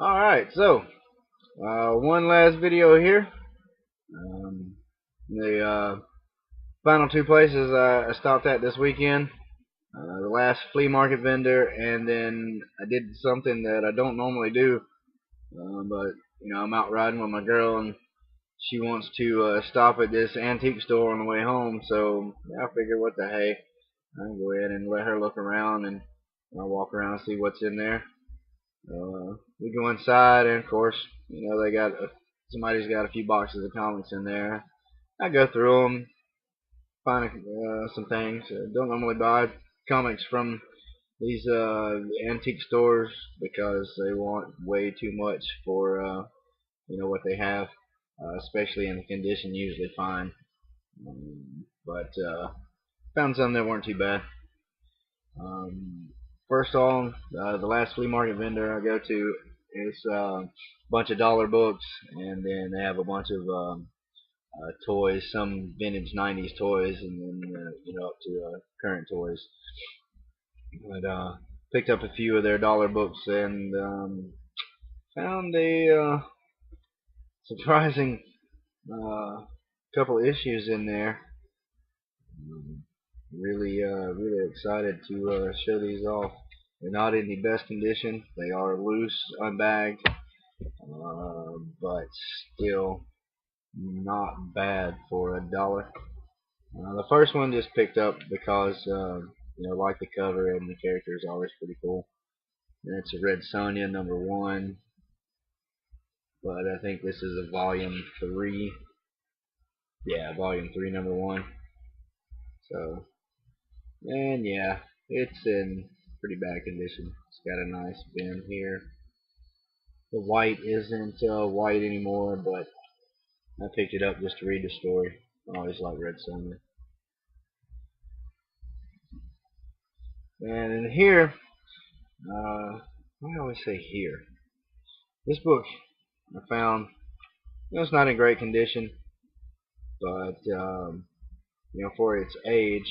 Alright, so one last video here. The final two places I stopped at this weekend. The last flea market vendor, and then I did something that I don't normally do, but I'm out riding with my girl, and she wants to stop at this antique store on the way home. So I figured, what the hey, I can go ahead and let her look around, and I'll walk around and see what's in there. We go inside, and of course, they got somebody's got a few boxes of comics in there. I go through them, find some things. Don't normally buy comics from these antique stores because they want way too much for what they have, especially in the condition usually fine. But found some that weren't too bad. First on, the last flea market vendor I go to is a bunch of dollar books, and then they have a bunch of toys, some vintage '90s toys, and then up to current toys. But picked up a few of their dollar books, and found a surprising couple of issues in there. Really excited to show these off. They're not in the best condition. They are loose, unbagged, but still not bad for $1. The first one just picked up because like the cover, and the character is always pretty cool. And it's a Red Sonja #1, but I think this is a volume 3. Yeah, volume 3, #1. So, and yeah, it's in pretty bad condition. It's got a nice bend here. The white isn't white anymore, but I picked it up just to read the story. I always like Red Sonja. And in here, I always say here. This book I found, it's not in great condition, but for its age,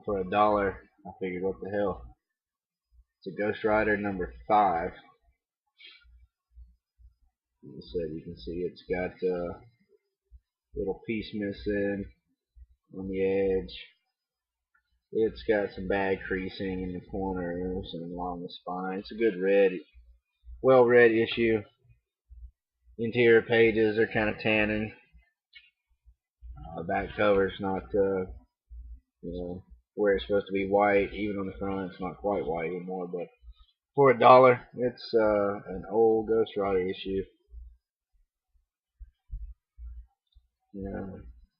for $1, I figured, what the hell. It's a Ghost Rider #5. So you can see it's got a little piece missing on the edge. It's got some bad creasing in the corners and along the spine. It's a good read, well read issue. Interior pages are kind of tanning. Back cover's not where it's supposed to be white. Even on the front, it's not quite white anymore. But for $1, it's an old Ghost Rider issue.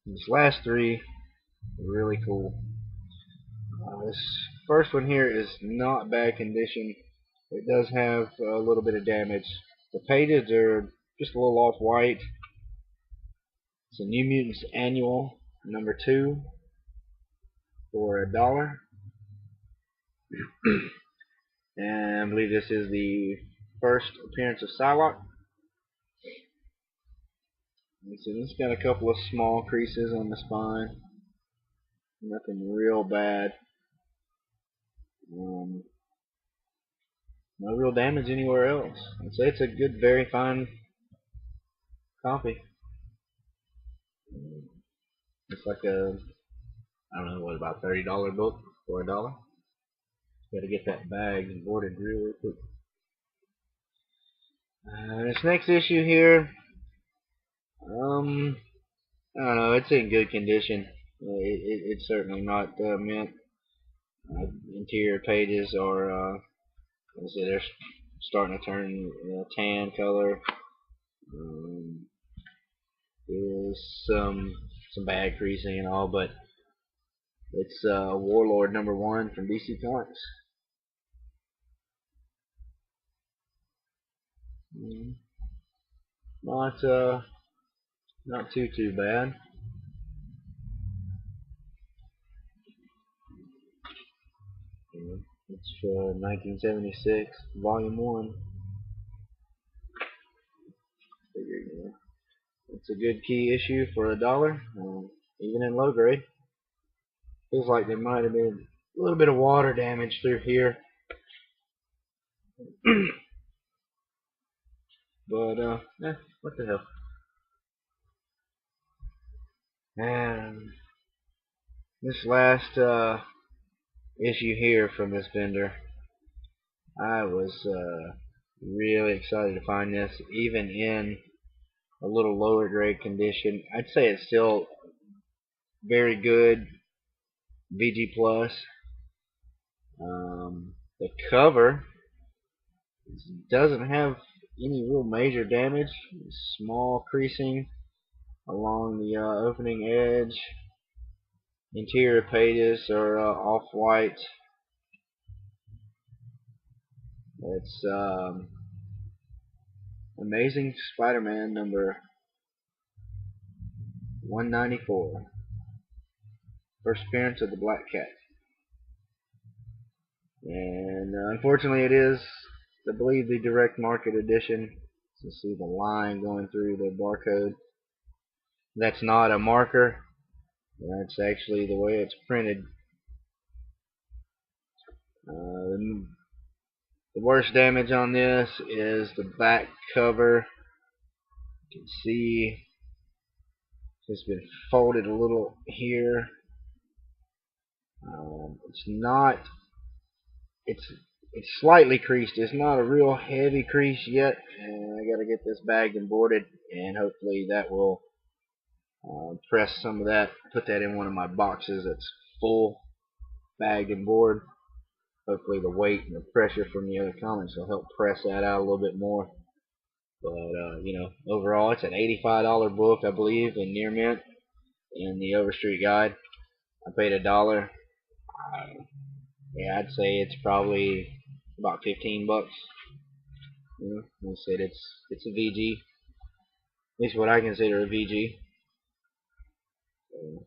These last three are really cool. This first one here is not bad condition. It does have a little bit of damage. The pages are just a little off white. It's a New Mutants Annual #2 for $1. And I believe this is the first appearance of Psylocke. So this got a couple of small creases on the spine. Nothing real bad. No real damage anywhere else. I'd say it's a good, very fine copy. It's like a, I don't know, what, about $30 book for $1. Got to get that bag boarded really quick. This next issue here, I don't know, it's in good condition. It's certainly not mint. Interior pages are, let's see, they're starting to turn tan color. There's some bad creasing and all, but it's Warlord #1 from DC Comics. Not too bad. It's 1976, Volume 1. It's a good key issue for $1, even in low grade. Feels like there might have been a little bit of water damage through here. But what the hell? And this last issue here from this vendor, I was really excited to find this, even in a little lower grade condition. I'd say it's still very good VG plus. The cover doesn't have any real major damage. Small creasing along the opening edge. Interior pages are off-white. It's Amazing Spider-Man number 194. First appearance of the Black Cat. And unfortunately it is, I believe, the direct market edition. You see the line going through the barcode. That's not a marker. That's actually the way it's printed. The worst damage on this is the back cover. You can see it's been folded a little here. It's slightly creased. It's not a real heavy crease yet, and I gotta get this bagged and boarded, and hopefully that will press some of that, put that in one of my boxes that's full, bagged and board. Hopefully the weight and the pressure from the other comics will help press that out a little bit more. But overall it's an $85 book, I believe, in near mint in the Overstreet Guide. I paid $1. Yeah, I'd say it's probably about 15 bucks. Like I said, it's a VG, at least what I consider a VG. So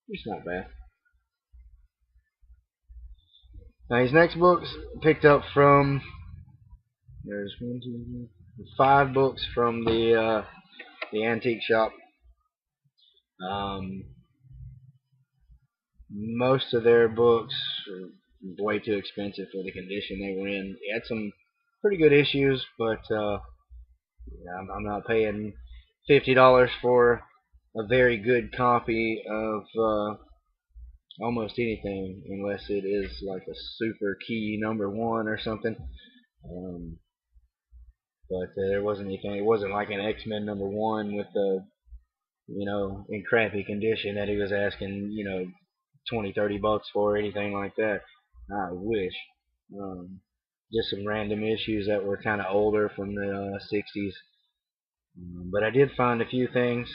it's not bad. Now these next books picked up from, there's 5 books from the antique shop. Most of their books are way too expensive for the condition they were in. They had some pretty good issues, but I'm not paying $50 for a very good copy of almost anything, unless it is like a super key #1 or something. But there wasn't anything. It wasn't like an X-Men #1 with the in crappy condition that he was asking 20-30 bucks for, or anything like that. I wish. Just some random issues that were kind of older from the 60s. But I did find a few things.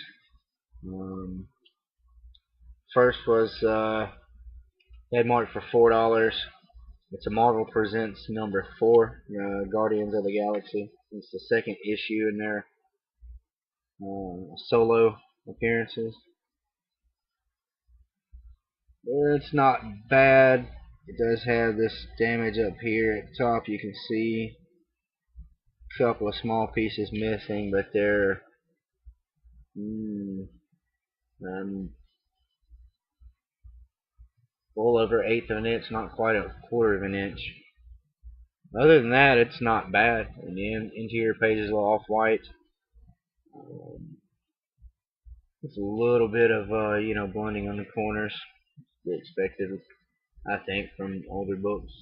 First was they had marked for $4. It's a Marvel Presents #4, Guardians of the Galaxy. It's the second issue in their solo appearances. It's not bad. It does have this damage up here at the top. You can see a couple of small pieces missing, but they're well over 1/8 of an inch, not quite a 1/4 of an inch. Other than that, it's not bad. And the interior page is a little off-white. It's a little bit of blending on the corners. Expected, I think, from older books.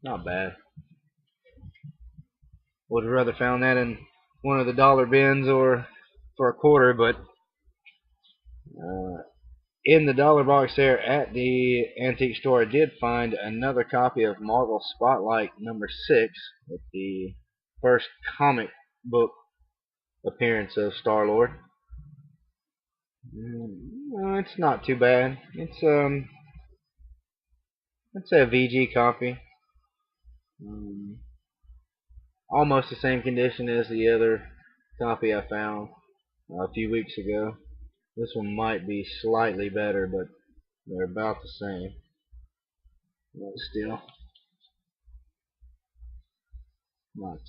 Not bad. Would have rather found that in one of the dollar bins or for a 1/4, but in the dollar box there at the antique store, I did find another copy of Marvel Spotlight #6, with the first comic book appearance of Star-Lord. It's not too bad. It's a VG copy. Almost the same condition as the other copy I found a few weeks ago. This one might be slightly better, but they're about the same. But still, not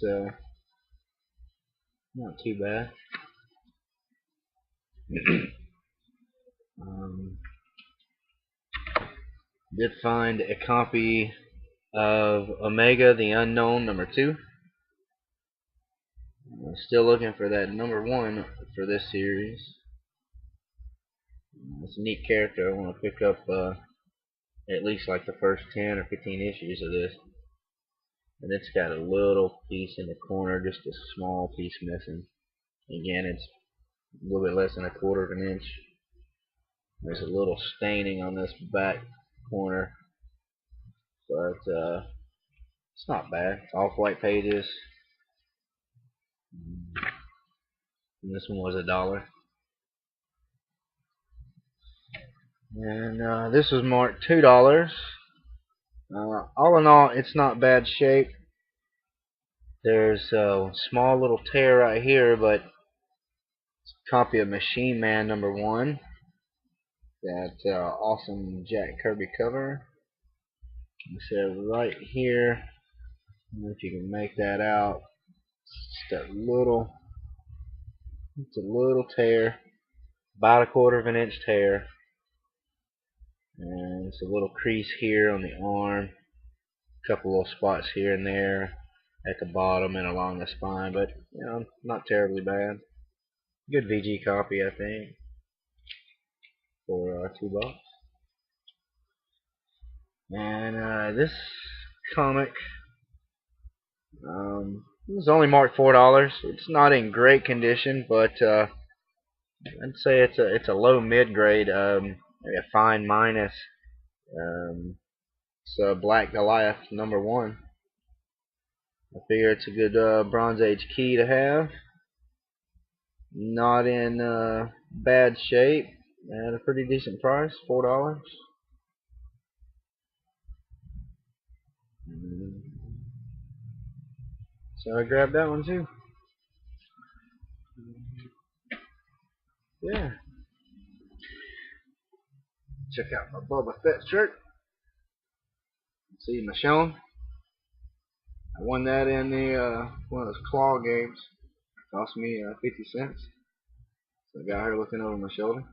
too bad. Did find a copy of Omega the Unknown #2. Still looking for that number 1 for this series. It's a neat character. I want to pick up at least like the first 10 or 15 issues of this. And it's got a little piece in the corner, just a small piece missing. Again, it's a little bit less than 1/4 of an inch. There's a little staining on this back corner, but it's not bad. It's off-white pages. And this one was $1. And this was marked $2. All in all, it's not bad shape. There's a small little tear right here, but it's a copy of Machine Man number 1. That awesome Jack Kirby cover. It says right here, I don't know if you can make that out. It's a little tear, about 1/4 of an inch tear, and it's a little crease here on the arm, a couple little spots here and there at the bottom and along the spine, but you know, not terribly bad. Good VG copy, I think, for $2. And this comic it was only marked $4. It's not in great condition, but I'd say it's a low mid grade, maybe a fine minus. It's Black Goliath number 1. I figure it's a good Bronze Age key to have. Not in bad shape, at a pretty decent price, $4. So I grabbed that one too. Yeah. Check out my Boba Fett shirt. See Michonne. I won that in the one of those claw games. Cost me 50 cents. So I got her looking over my shoulder.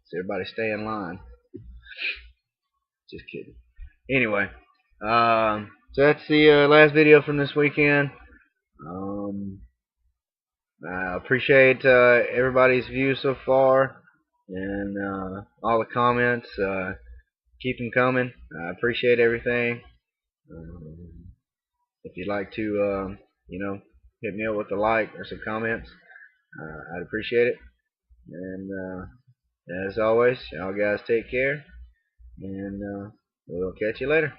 So everybody stay in line. Just kidding. Anyway, so that's the last video from this weekend. I appreciate everybody's views so far, and all the comments. Keep them coming. I appreciate everything. If you'd like to, hit me up with a like or some comments, I'd appreciate it. And as always, y'all guys take care, and we'll catch you later.